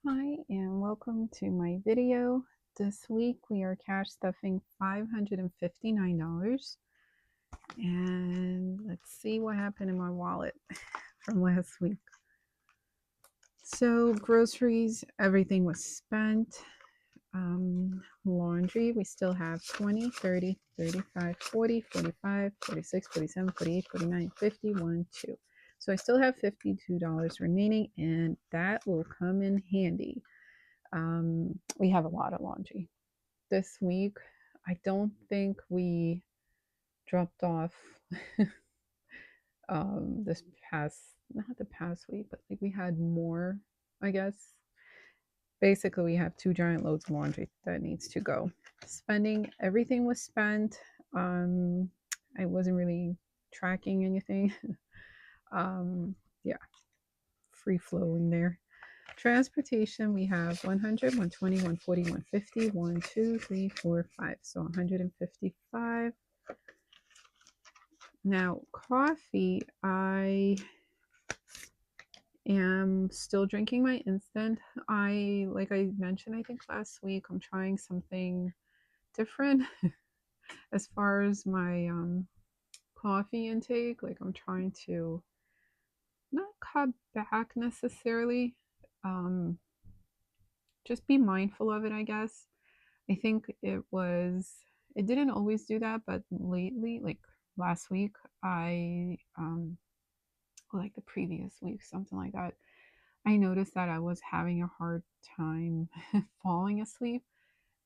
Hi, and welcome to my video. This week we are cash stuffing $559. And let's see what happened in my wallet from last week. So, groceries, everything was spent. Laundry, we still have 20, 30, 35, 40, 45, 46, 47, 48, 49, 51, 2. So I still have $52 remaining, and that will come in handy. We have a lot of laundry this week. I don't think we dropped off this past, not the past week, but like we had more, I guess. Basically, we have two giant loads of laundry that needs to go. Spending, everything was spent. Um, I wasn't really tracking anything. um, yeah, free flowing there. Transportation, we have 100, 120, 140, 150, 1, 2, 3, 4, 5. So 155. Now, coffee, I am still drinking my instant. Like I mentioned, I think last week, I'm trying something different as far as my coffee intake. Like I'm trying to not cut back necessarily, um, just be mindful of it, I guess. I think it didn't always do that, but lately, like last week, like the previous week, something like that, I noticed that I was having a hard time falling asleep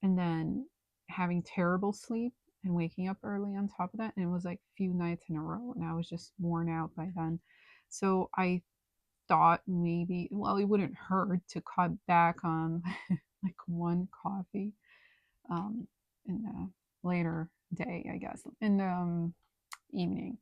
and then having terrible sleep and waking up early on top of that. And it was like a few nights in a row, and I was just worn out by then. So I thought maybe, well, it wouldn't hurt to cut back on like one coffee in the later day, I guess, in the evening.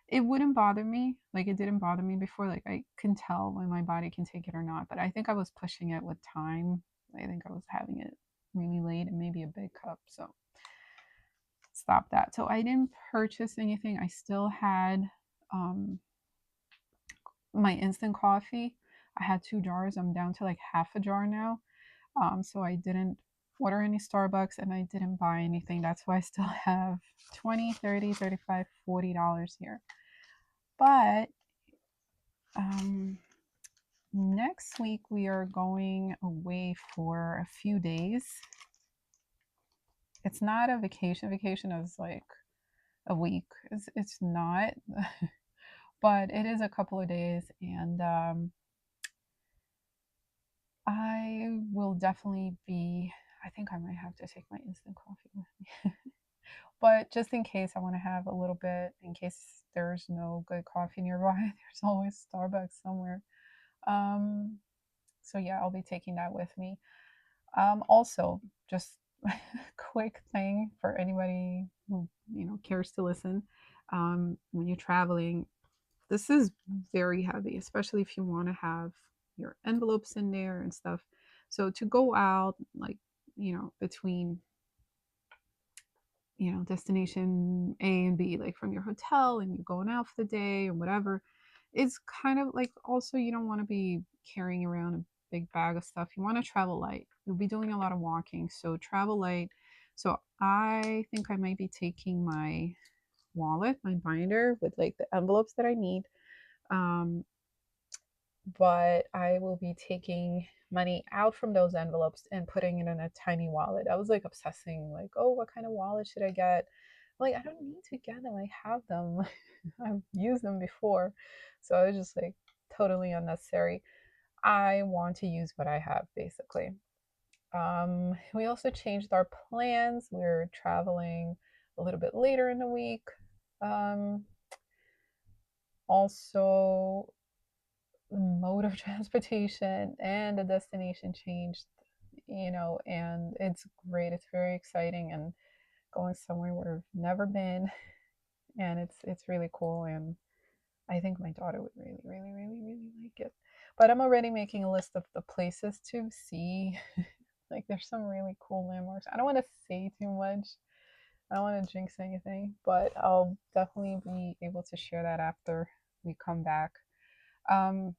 It wouldn't bother me. Like it didn't bother me before. Like I can tell when my body can take it or not. But I think I was pushing it with time. I think I was having it really late and maybe a big cup. So stop that. So I didn't purchase anything. I still had um, my instant coffee. I had 2 jars. I'm down to like half a jar now. So I didn't order any Starbucks and I didn't buy anything. That's why I still have 20, 30, 35, $40 here. But um, next week we are going away for a few days. It's not a vacation. Vacation is like a week. It's not, but it is a couple of days, and I will definitely be. I think I might have to take my instant coffee with me. But just in case, I want to have a little bit in case there's no good coffee nearby. There's always Starbucks somewhere. Um, so yeah, I'll be taking that with me. Also, just quick thing for anybody who cares to listen. When you're traveling, this is very heavy, especially if you want to have your envelopes in there and stuff. So to go out, like between destination A and B, like from your hotel and you're going out for the day or whatever, it's kind of like also you don't want to be carrying around a big bag of stuff. You want to travel light. You'll be doing a lot of walking, so travel light. So I think I might be taking my wallet, my binder with like the envelopes that I need. Um, but I will be taking money out from those envelopes and putting it in a tiny wallet. I was like obsessing, like, oh, what kind of wallet should I get? Like, I don't need to get them. I have them. I've used them before. So I was just like totally unnecessary. I want to use what I have basically. We also changed our plans. We're traveling a little bit later in the week. Um, Also, the mode of transportation and the destination changed, and it's great. It's very exciting and going somewhere where we've never been, and it's really cool. And I think my daughter would really, really, really, really like it. But I'm already making a list of the places to see. Like, there's some really cool landmarks. I don't want to say too much. I don't want to jinx anything, but I'll definitely be able to share that after we come back. Um,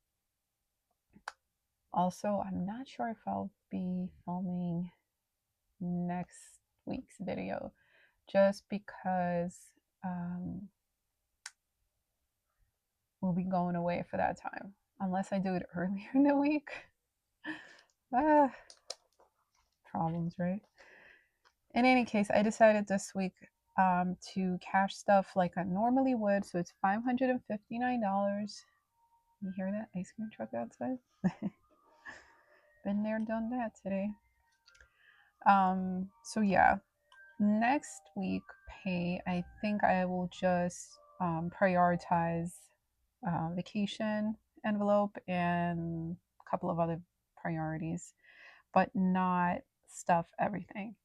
Also, I'm not sure if I'll be filming next week's video just because we'll be going away for that time. Unless I do it earlier in the week. Problems, right? In any case, I decided this week to cash stuff like I normally would. So it's $559. You hear that ice cream truck outside? Been there, done that today. So yeah, next week pay, I think I will just prioritize vacation envelope and a couple of other priorities, but not stuff everything,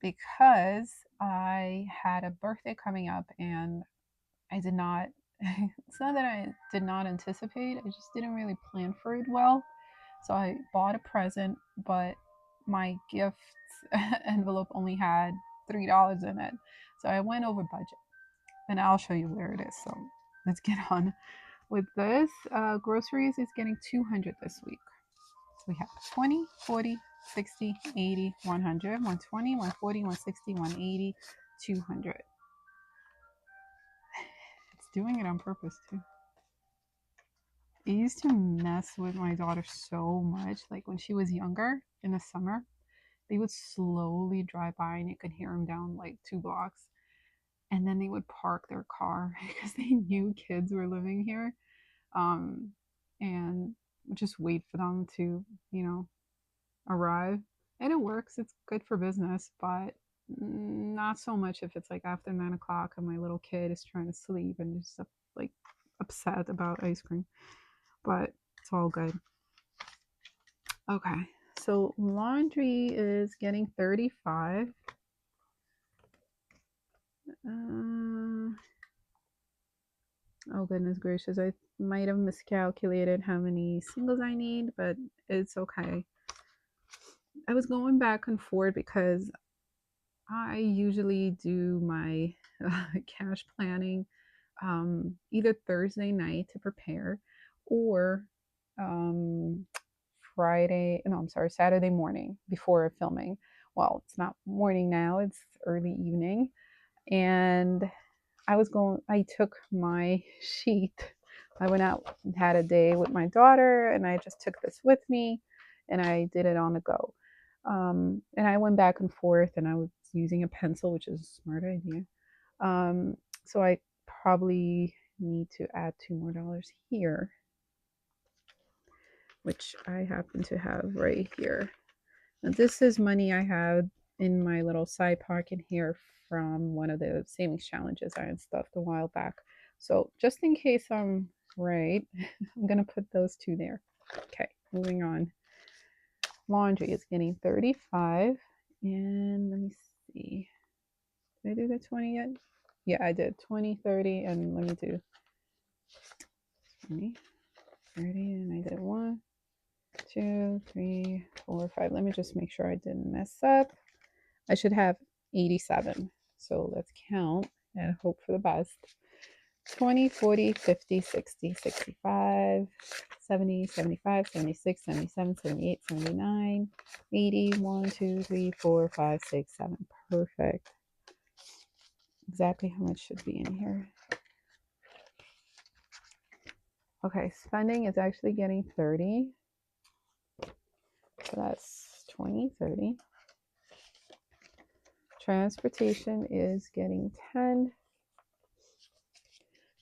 because I had a birthday coming up and I did not, it's not that I did not anticipate, I just didn't really plan for it well. So I bought a present, but my gift envelope only had $3 in it. So I went over budget, and I'll show you where it is. So let's get on with this. Groceries is getting 200 this week. So we have 20, 40, 60, 80, 100, 120, 140, 160, 180, 200. It's doing it on purpose too. It used to mess with my daughter so much. Like when she was younger in the summer, they would slowly drive by and you could hear them down like 2 blocks. And then they would park their car because they knew kids were living here. And just wait for them to, arrive. And it works. It's good for business, but not so much if it's like after 9 o'clock and my little kid is trying to sleep and just like upset about ice cream. But it's all good. Okay, so laundry is getting 35. Oh goodness gracious, I might have miscalculated how many singles I need, but it's okay. I was going back and forth because I usually do my cash planning either Thursday night to prepare or Saturday morning before filming. Well, it's not morning now, it's early evening. And I took my sheet. I went out and had a day with my daughter, and I just took this with me and I did it on the go. And I went back and forth, and I was using a pencil, which is a smart idea. So I probably need to add $2 more here, which I happen to have right here. Now, this is money I have in my little side pocket here from one of the savings challenges I had stuffed a while back. So just in case I'm right, I'm going to put those two there. Okay, moving on. Laundry is getting 35. And let me see. Did I do the 20 yet? Yeah, I did 20, 30, and let me do 20, 30, and I did 1, 2, 3, 4, 5. Let me just make sure I didn't mess up. I should have 87. So let's count and hope for the best. 20, 40, 50, 60, 65, 70, 75, 76, 77, 78, 79, 80, 1, 2, 3, 4, 5, 6, 7. Perfect. Exactly how much should be in here. Okay, spending is actually getting 30. So that's 20, 30. Transportation is getting 10.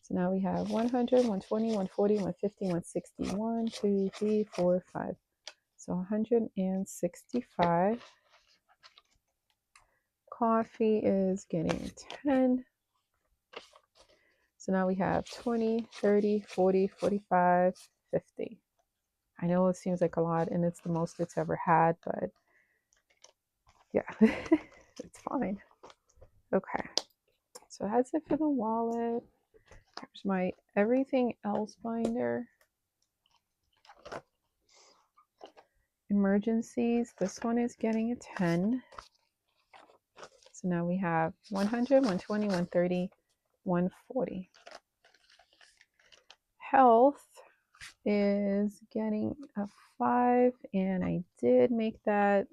So now we have 100, 120, 140, 150, 160, 1, 2, 3, 4, 5. So 165. Coffee is getting 10. So now we have 20, 30, 40, 45, 50. I know it seems like a lot and it's the most it's ever had, but yeah, it's fine. Okay, so that's it for the wallet. Here's my everything else binder. Emergencies, this one is getting a 10. So now we have 100, 120, 130, 140. Health is getting a 5, and I did make that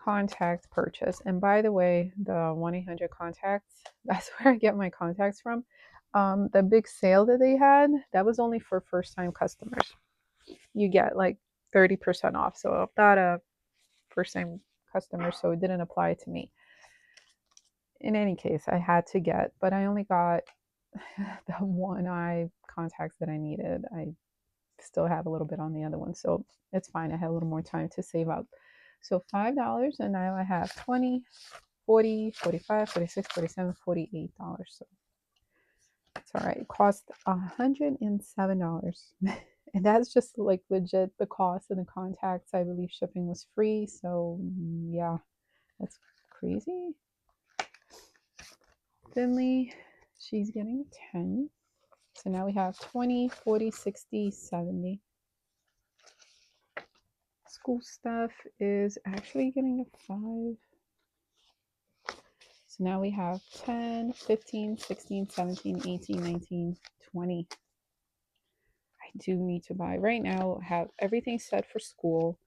contact purchase. And by the way, the 1-800 contacts, that's where I get my contacts from. The big sale that they had, that was only for first time customers. You get like 30% off. So I'm not a first time customer, so it didn't apply to me. In any case, I had to get, but I only got the one eye contacts that I needed. I still have a little bit on the other one, so it's fine. I had a little more time to save up. So $5, and now I have 20, 40, 45, 46, 47, $48. So it's all right. It cost $107. And that's just like legit the cost of the contacts. I believe shipping was free. So yeah, that's crazy. Finley, she's getting a 10. So now we have 20, 40, 60, 70. School stuff is actually getting a 5. So now we have 10, 15, 16, 17, 18, 19, 20. I do need to buy. Right now, I have everything set for school.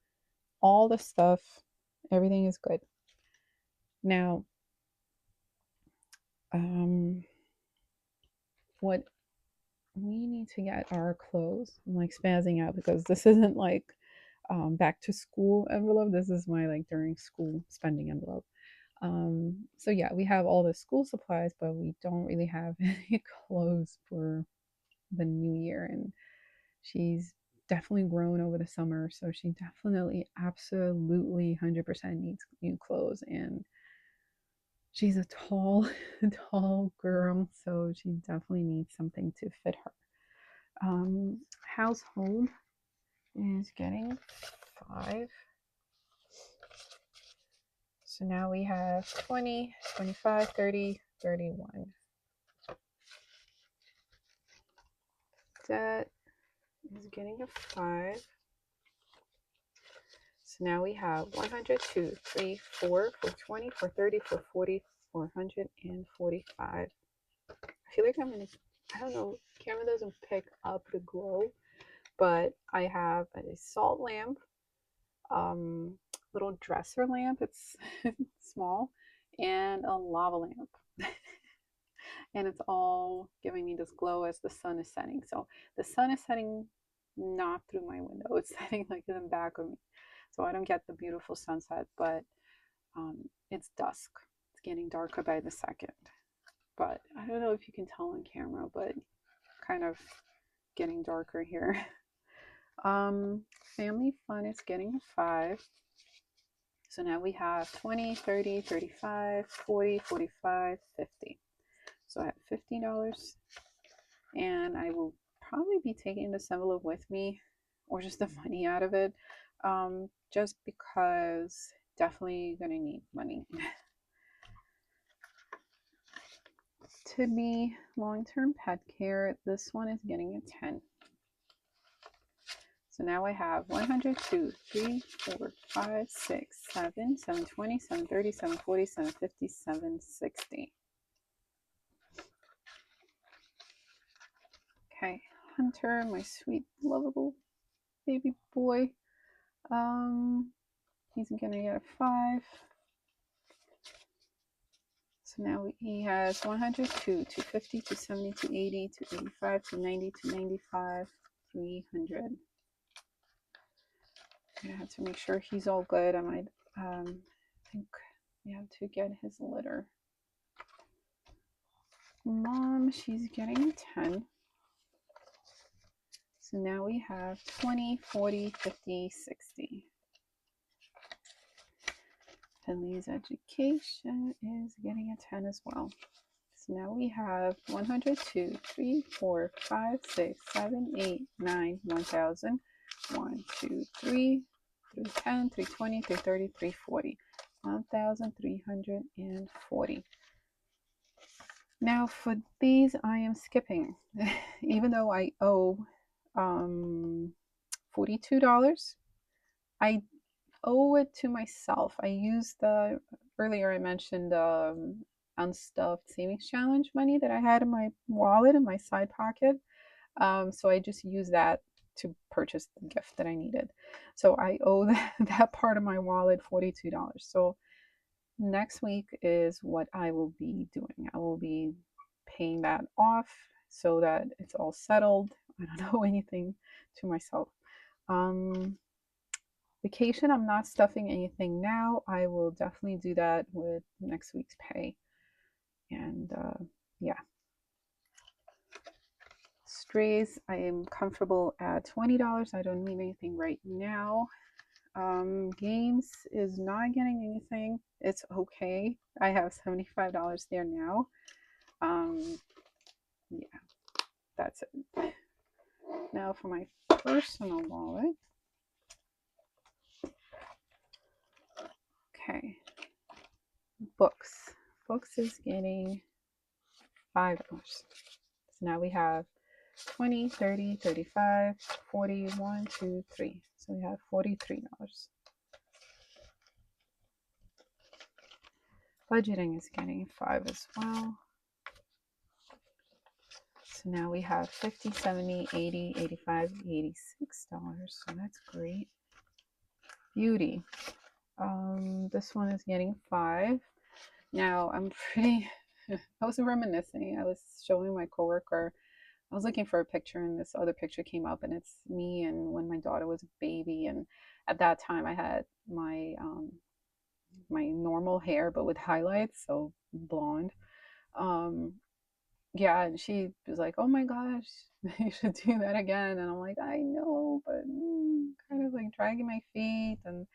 All the stuff, everything is good. Now, what we need to get are clothes. I'm like spazzing out because this isn't like back to school envelope. This is my like during school spending envelope. So yeah, we have all the school supplies, but we don't really have any clothes for the new year. And she's definitely grown over the summer, so she definitely, absolutely, 100% needs new clothes. And she's a tall, tall girl, so she definitely needs something to fit her. Household is getting 5. So now we have 20, 25, 30, 31. That is getting a 5. So now we have 100, 2, 3, 4, 420, 430, 440, 445. I feel like I don't know, camera doesn't pick up the glow, but I have a salt lamp, little dresser lamp, it's small, and a lava lamp. And it's all giving me this glow as the sun is setting. So the sun is setting not through my window, it's setting like in the back of me. So I don't get the beautiful sunset, but it's dusk. It's getting darker by the second. But I don't know if you can tell on camera, but kind of getting darker here. Family fun is getting a 5. So now we have 20, 30, 35, 40, 45, 50. So I have $50, and I will probably be taking this envelope with me, or just the money out of it, just because definitely gonna need money. To be long-term pet care, this one is getting a 10. So now I have 100, 2, 3, 4, 5, 6, 7, 720, 730, 740, 750, 760. Okay, Hunter, my sweet, lovable baby boy. He's gonna get a 5. So now he has 100, 250, 270, 280, 285, 290, 295, 300. I have to make sure he's all good. I might think we have to get his litter. Mom, she's getting a 10. So now we have 20, 40, 50, 60. Finley's education is getting a 10 as well. So now we have 100, 2, 3, 4, 5, 6, 7, 8, 9, 1,000, 1, 2, 3, 310, 320, 330, 340, 1,340. Now for these, I am skipping, even though I owe $42. I owe it to myself. I used earlier I mentioned unstuffed savings challenge money that I had in my wallet in my side pocket. So I just used that to purchase the gift that I needed. So I owe that part of my wallet $42. So next week is what I will be doing. I will be paying that off so that it's all settled. I don't owe anything to myself. Um, Vacation, I'm not stuffing anything now. I will definitely do that with next week's pay. And yeah. Strays, I am comfortable at $20. I don't need anything right now. Games is not getting anything. It's okay. I have $75 there now. Yeah, that's it. Now for my personal wallet. Okay. Books. Books is getting $5. So now we have 20, 30, 35, 40, 1, 2, 3. So we have $43. Budgeting is getting 5 as well. So now we have 50, 70, 80, 85, $86. So that's great. Beauty. This one is getting 5. Now I'm pretty, I was reminiscing. I was showing my coworker, I was looking for a picture and this other picture came up and it's me and when my daughter was a baby. And at that time I had my normal hair, but with highlights, so blonde. Um, yeah, and she was like, "Oh my gosh, you should do that again." And I'm like, "I know, but kind of like dragging my feet and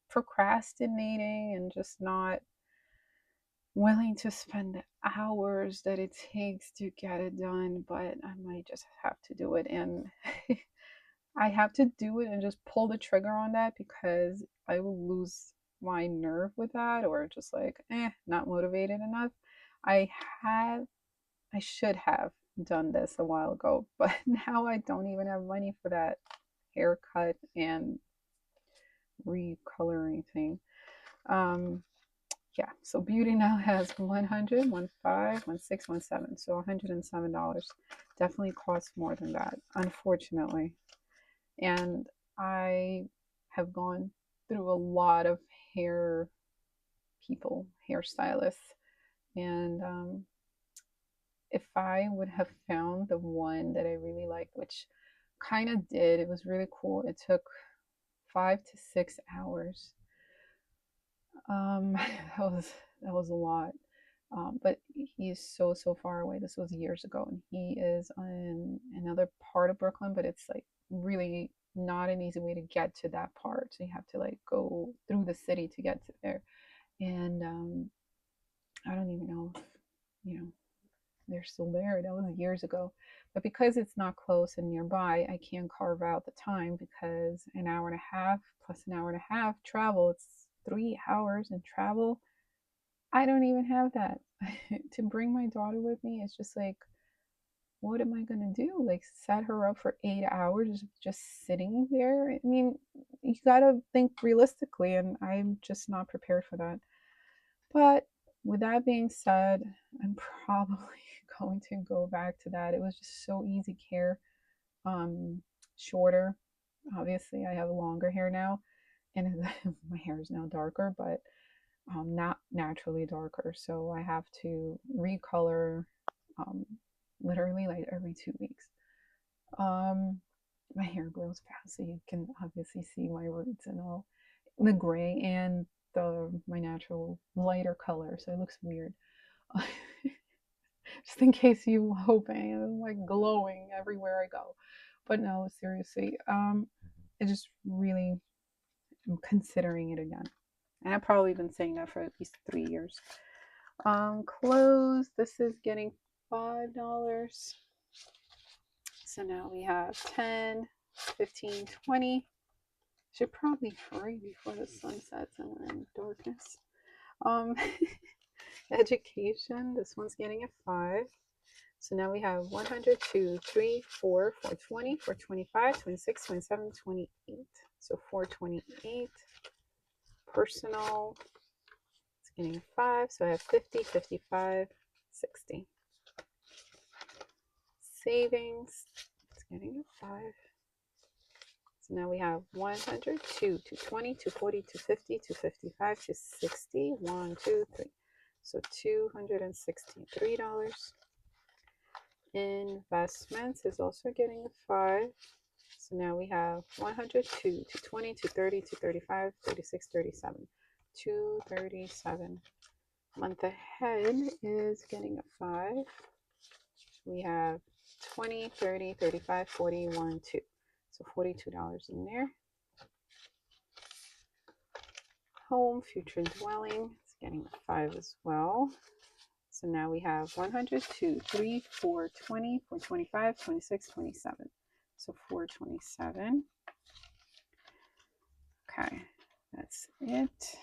procrastinating and just not willing to spend the hours that it takes to get it done, but I might just have to do it." And I have to do it and just pull the trigger on that because I will lose my nerve with that or just like, not motivated enough. I have, I should have done this a while ago, but now I don't even have money for that haircut and recoloring thing. Um, yeah, so beauty now has 100, 15, 16, 17. So $107 definitely costs more than that, unfortunately. And I have gone through a lot of hair people, hairstylists, and if I would have found the one that I really liked, which kind of did, it was really cool. It took 5 to 6 hours. That was a lot. But he's so far away. This was years ago, and he is in another part of Brooklyn, but it's like really not an easy way to get to that part. So you have to like go through the city to get to there. And I don't even know if they're still there. That was years ago. But because it's not close and nearby, I can't carve out the time because an hour and a half plus an hour and a half travel, it's 3 hours in travel. I don't even have that. To bring my daughter with me, it's just like, what am I gonna do? Like, set her up for 8 hours just sitting there? I mean, you gotta think realistically, and I'm just not prepared for that. But with that being said, I'm probably going to go back to that. It was just so easy care. Um, Shorter. Obviously, I have longer hair now, and my hair is now darker, but not naturally darker. So I have to recolor um, literally like every 2 weeks. Um, my hair grows fast, so you can obviously see my roots and all the gray and the my natural lighter color, so it looks weird. Just in case you hoping I'm like glowing everywhere I go, but no, seriously, I just really am considering it again, and I've probably been saying that for at least 3 years. Clothes. This is getting $5. So now we have 10, 15, 20. Should probably hurry before the sun sets and we're in darkness. Um, Education. This one's getting a 5. So now we have 100, 2, 3, 4, 420, 425, 26, 27, 28. So 428. Personal. It's getting a 5. So I have 50, 55, 60. Savings. It's getting a 5. So now we have 100, 220, 240, 250, 255, 260, 1, 2, 3. So $263. Investments is also getting a 5. So now we have 102, 220, 230, 235, 36, 37. 237. Month ahead is getting a 5. We have 20, 30, 35, 41, 2. So $42 in there. Home, future dwelling, it's getting a 5 as well. So now we have 102, 3, 4, 20, 425, 26, 27. So 427. Okay, that's it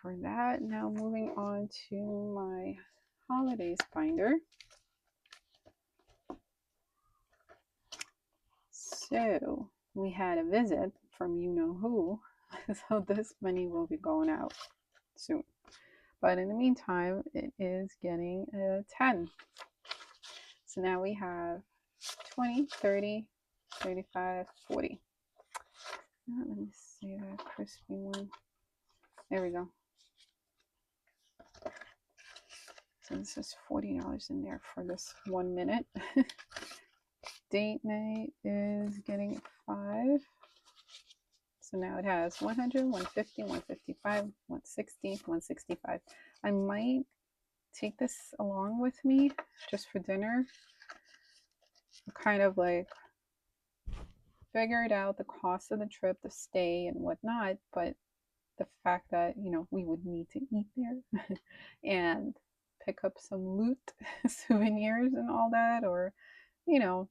for that. Now moving on to my holidays binder. So we had a visit from you know who, so this money will be going out soon. But in the meantime, it is getting a 10. So now we have 20, 30, 35, 40. Let me see that crispy one. There we go. So this is $40 in there for this 1 minute. Date night is getting 5. So now it has 100, 150, 155, 160, 165. I might take this along with me just for dinner. Kind of like figured out the cost of the trip, the stay and whatnot, but the fact that, you know, we would need to eat there and pick up some loot, souvenirs and all that, or, you know,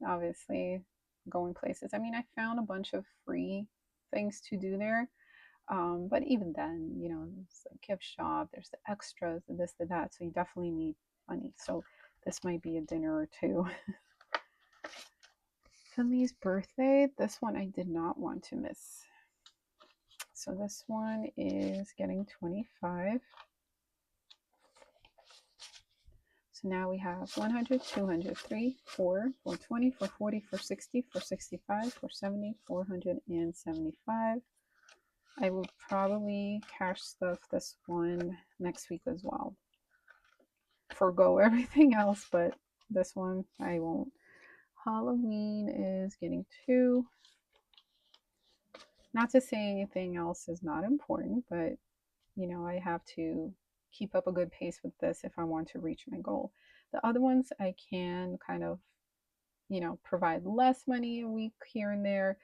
obviously going places. I mean, I found a bunch of free things to do there. But even then, you know, there's a gift shop, there's the extras, the this, the that. So you definitely need money. So this might be a dinner or two. Finley's birthday. This one I did not want to miss. So this one is getting 25. So now we have 100, 200, 3, 4, 420, 440, 460, 465, 470, 475. I will probably cash stuff this one next week as well. Forgo everything else, but this one I won't. Halloween is getting 2. Not to say anything else is not important, but you know, I have to keep up a good pace with this if I want to reach my goal. The other ones I can kind of, you know, provide less money a week here and there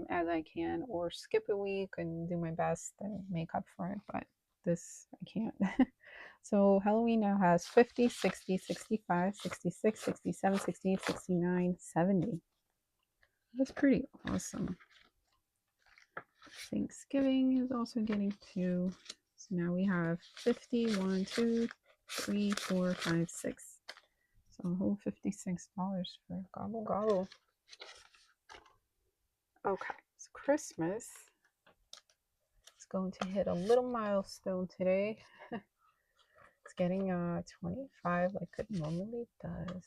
as I can, or skip a week and do my best and make up for it. But this I can't. So Halloween now has 50, 60, 65, 66, 67, 68, 69, 70. That's pretty awesome. Thanksgiving is also getting 2. So now we have 50, 1, 2, 3, 4, 5, 6. So a whole $56 for gobble gobble. Okay, so Christmas is going to hit a little milestone today. It's getting 25 like it normally does.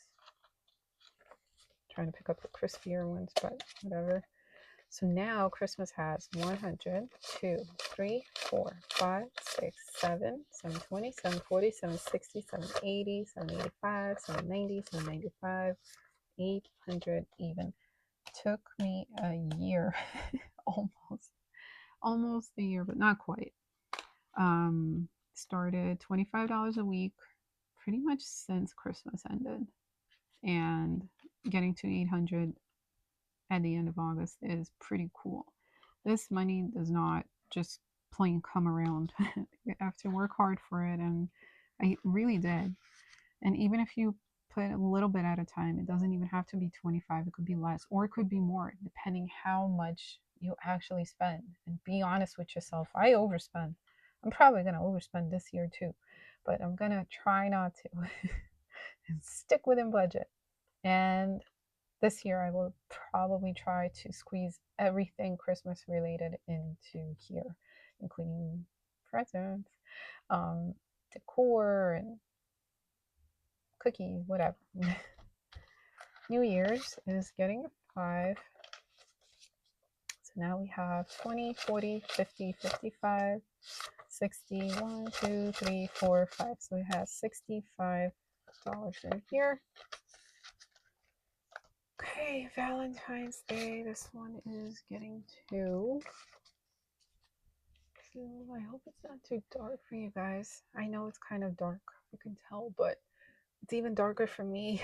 Trying to pick up the crispier ones, but whatever. So now Christmas has 100, 2, 3, 4, 5, 6, 7, 720, 740, 760, 780, 785, 790, 795, 800 even. Took me a year, almost a year, but not quite. Started $25 a week pretty much since Christmas ended, and getting to 800 at the end of August is pretty cool. This money does not just plain come around. You have to work hard for it, and I really did. And even if you put a little bit at a time, it doesn't even have to be 25. It could be less, or it could be more, depending how much you actually spend. And be honest with yourself. I overspend. I'm probably going to overspend this year too, but I'm going to try not to and stick within budget. And this year I will probably try to squeeze everything Christmas related into here, including presents, decor, and cookies, whatever. New Year's is getting a 5. So now we have 20, 40, 50, 55, 60, 1, 2, 3, 4, 5. So we have $65 in here. Okay, Valentine's Day. This one is getting 2. So I hope it's not too dark for you guys. I know it's kind of dark, you can tell, but it's even darker for me.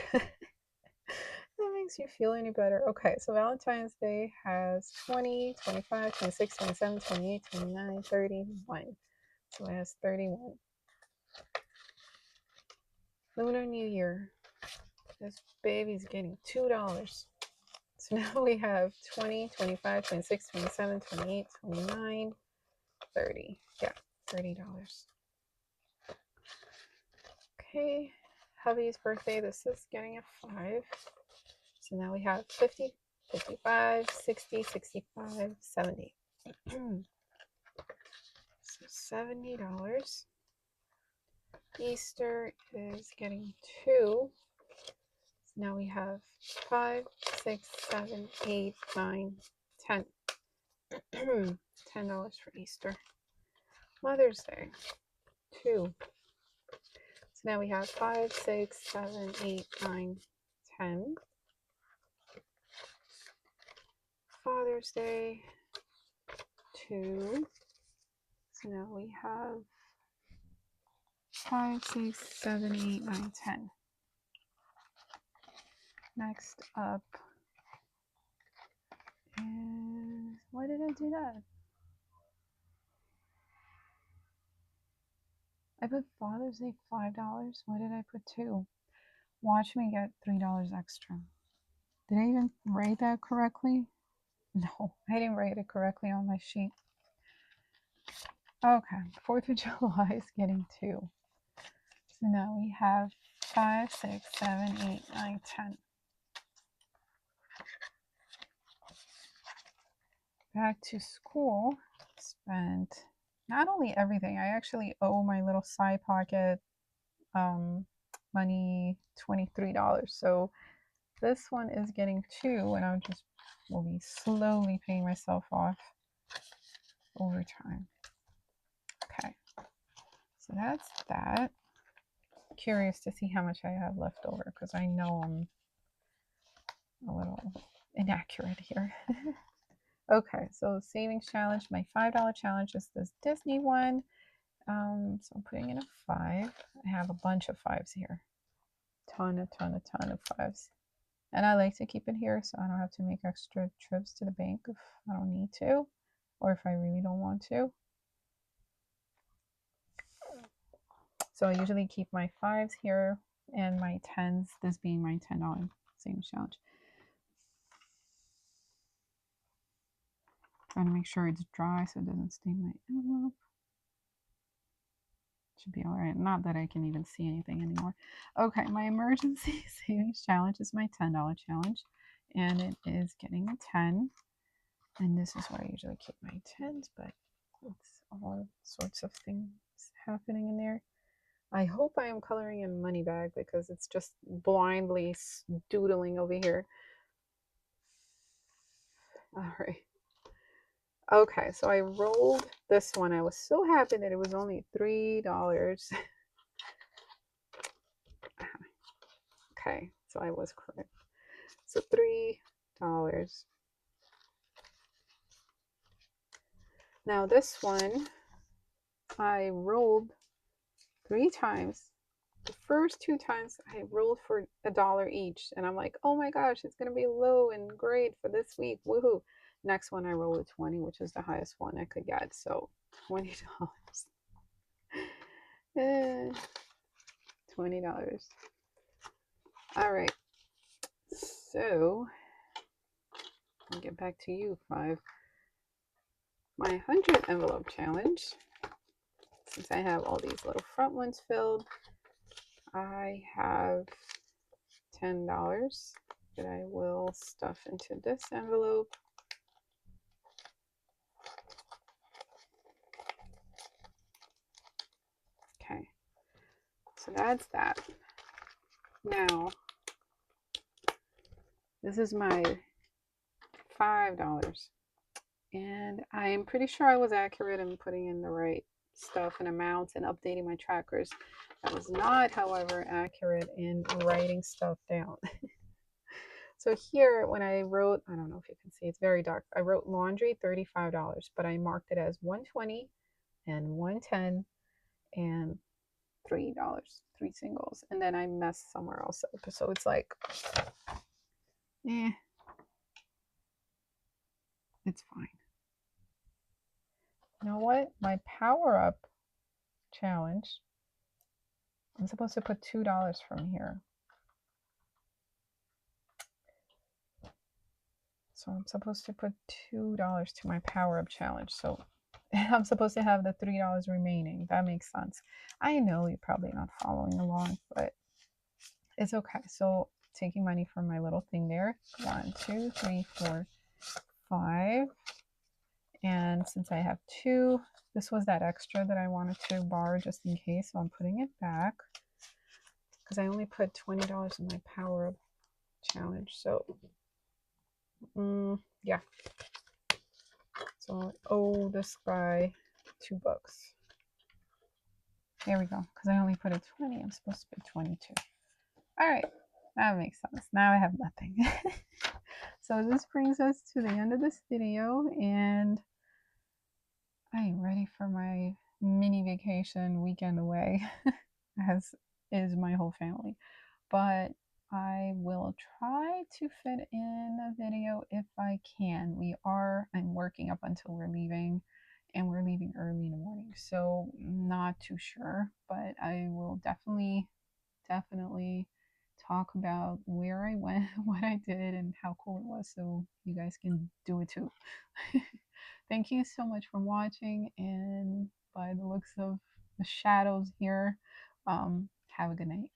That makes you feel any better. Okay, so Valentine's Day has 20, 25, 26, 27, 28, 29, 31. So it has 31. Lunar New Year. This baby's getting $2. So now we have 20, 25, 26, 27, 28, 29, 30. Yeah, $30. Okay, hubby's birthday. This is getting a 5. So now we have 50, 55, 60, 65, 70. So $70. Easter is getting 2. So now we have 5, 6, 7, 8, 9, 10. $10 for Easter. Mother's Day, 2. So now we have 5, 6, 7, 8, 9, 10. Father's Day, 2. So now we have 5, 6, 7, 8, 9, 10. Next up is, why did I do that? I put Father's Day $5. Why did I put 2? Watch me get $3 extra. Did I even write that correctly? No, I didn't write it correctly on my sheet. Okay, 4th of July is getting 2. So now we have 5, 6, 7, 8, 9, 10. Back to school, spent not only everything, I actually owe my little side pocket money $23. So this one is getting 2, and will be slowly paying myself off over time. Okay, so that's that. Curious to see how much I have left over because I know I'm a little inaccurate here. Okay, so savings challenge. My $5 challenge is this Disney one. So I'm putting in a 5. I have a bunch of 5s here. Ton of 5s. And I like to keep it here so I don't have to make extra trips to the bank if I don't need to, or if I really don't want to. So I usually keep my 5s here and my 10s, this being my $10 savings challenge. Trying to make sure it's dry so it doesn't stain my envelope. Should be all right. Not that I can even see anything anymore. Okay, my emergency savings challenge is my $10 challenge, and it is getting a 10. And this is where I usually keep my 10s, but it's all sorts of things happening in there. I hope I am coloring in money bag because it's just blindly doodling over here. All right. Okay, so I rolled this one. I was so happy that it was only $3. Okay, so I was correct. So $3. Now this one, I rolled 3 times. The first 2 times I rolled for $1 each, and I'm like, oh my gosh, it's gonna be low and great for this week. Woohoo! Next one I rolled a 20, which is the highest one I could get. So $20. $20. All right. So I'll get back to you, 5. My 100 envelope challenge. Since I have all these little front ones filled, I have $10 that I will stuff into this envelope. Okay, so that's that. Now, This is my $5. And I am pretty sure I was accurate in putting in the right stuff and amounts and updating my trackers. I was not, however, accurate in writing stuff down. So here, when I wrote, I don't know if you can see, it's very dark. I wrote laundry $35, but I marked it as 120 and 110 and $3, three singles. And then I messed somewhere else up. So it's like, eh, it's fine. You know what? My power up challenge, I'm supposed to put $2 from here. So I'm supposed to put $2 to my power up challenge. So I'm supposed to have the $3 remaining. That makes sense. I know you're probably not following along, but it's okay. So taking money from my little thing there. 1, 2, 3, 4, 5. And since I have 2, this was that extra that I wanted to borrow just in case. So I'm putting it back because I only put $20 in my power up challenge. So yeah. So I owe this guy $2. There we go. Because I only put a 20. I'm supposed to put 22. All right. That makes sense. Now I have nothing. So this brings us to the end of this video. And I am ready for my mini vacation weekend away. As is my whole family. But I will try to fit in a video if I can. I'm working up until we're leaving, and we're leaving early in the morning. So not too sure, but I will definitely talk about where I went, what I did, and how cool it was so you guys can do it too. Thank you so much for watching, and by the looks of the shadows here, have a good night.